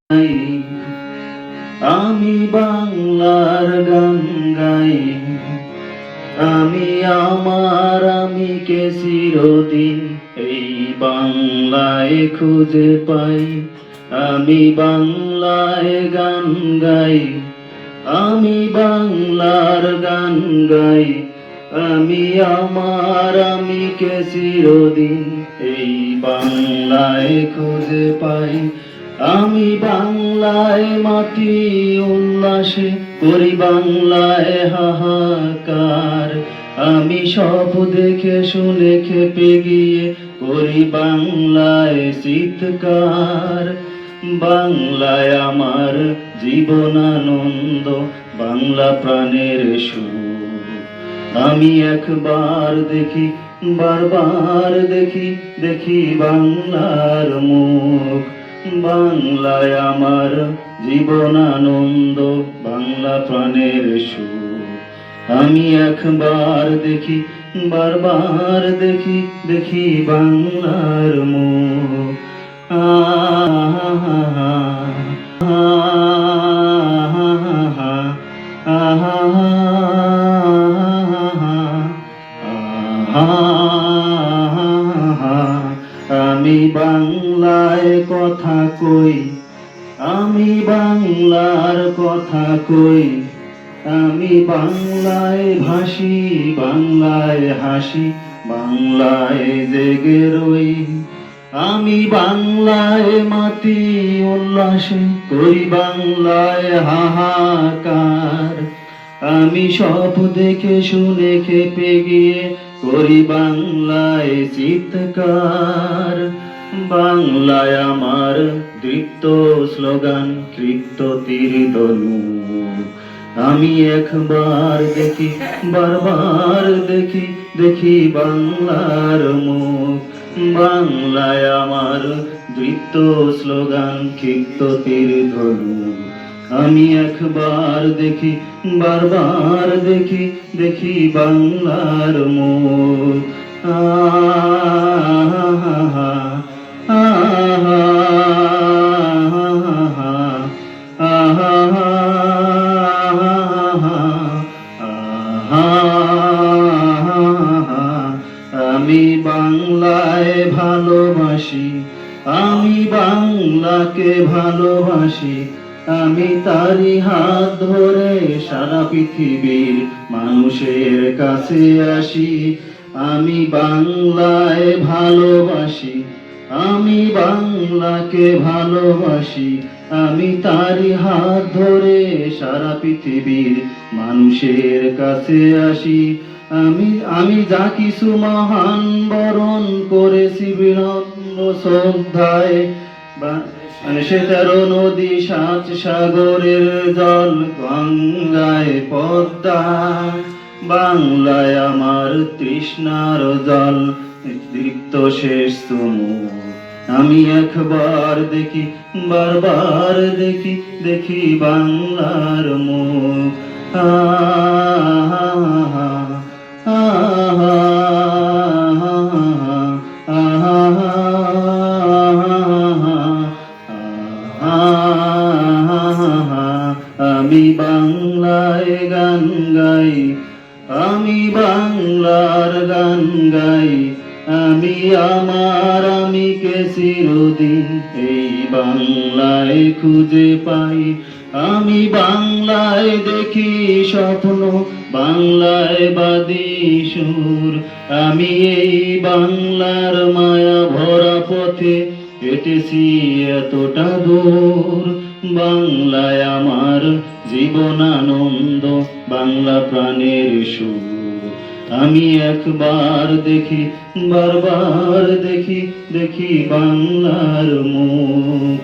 গাই, আমি বাংলার গান গাই। আমি আমি কে চিরদিন এই বাংলায় খুঁজে পাই। আমি বাংলায় গান গাই, আমি বাংলার গান গাই। আমি কে চিরদিন এই বাংলায় খুঁজে পাই। আমি বাংলায় মাটি উল্লাসে করি বাংলায় হাহাকার। আমি সব দেখে শুনে খেপে গিয়ে করি বাংলায় চিৎকার। বাংলায় আমার জীবন আনন্দ, বাংলা প্রাণের সুর। আমি একবার দেখি, বারবার দেখি, দেখি বাংলার মুখ। বাংলায় আমার জীবন আনন্দ, বাংলা প্রাণের সুর। আমি একবার দেখি, বারবার দেখি, দেখি বাংলার মুখ। আমি বাংলায় কথা কই, আমি বাংলার কথা কই। আমি বাংলায় ভাসি, বাংলায় হাসি, বাংলায় জেগে রই। আমি বাংলায় মাতি উল্লাসে করি বাংলায় হাহাকার। আমি সব দেখে শুনে খেপে গিয়ে করি বাংলায় চিৎকার। বাংলায় আমার দৃপ্ত স্লোগান, তৃপ্ত তীর ধনু। আমি একবার দেখি, বারবার দেখি, দেখি বাংলার মুখ। বাংলায় আমার দৃপ্ত স্লোগান, ক্ষিপ্ত তীর ধনু। আমি একবার দেখি, বারবার দেখি, দেখি বাংলার মুখ। আমি বাংলায় ভালোবাসি, আমি বাংলাকে ভালোবাসি। আমি তারি হাত ধরে সারা পৃথিবীর মানুষের কাছে আসি। আমি বাংলায় ভালোবাসি, আমি বাংলাকে ভালোবাসি। আমি তারি হাত ধরে সারা পৃথিবীর মানুষের কাছে আসি। আমি যা কিছু মহান বরণ করেছি বিনম্র শ্রদ্ধায়। সে 13 নদী, 7 সাগরের জল, গঙ্গায় পদ্মা। বাংলায় আমার তৃষ্ণার জল, তৃপ্ত শেষ তুমু। আমি একবার দেখি, বারবার দেখি, দেখি বাংলার মুখ। আমি বাংলায় গান গাই, আমি বাংলার গান গাই। আমি কে চিরদিন এই বাংলায় খুঁজে পাই। আমি বাংলায় দেখি স্বপ্ন, বাংলায় বাদি সুর। আমি এই বাংলার মায়া ভরা পথে হেঁটেছি এতটা দূর। বাংলায় আমার জীবন আনন্দ, বাংলা প্রাণের সুর। আমি একবার দেখি, বারবার দেখি, দেখি বাংলার মুখ।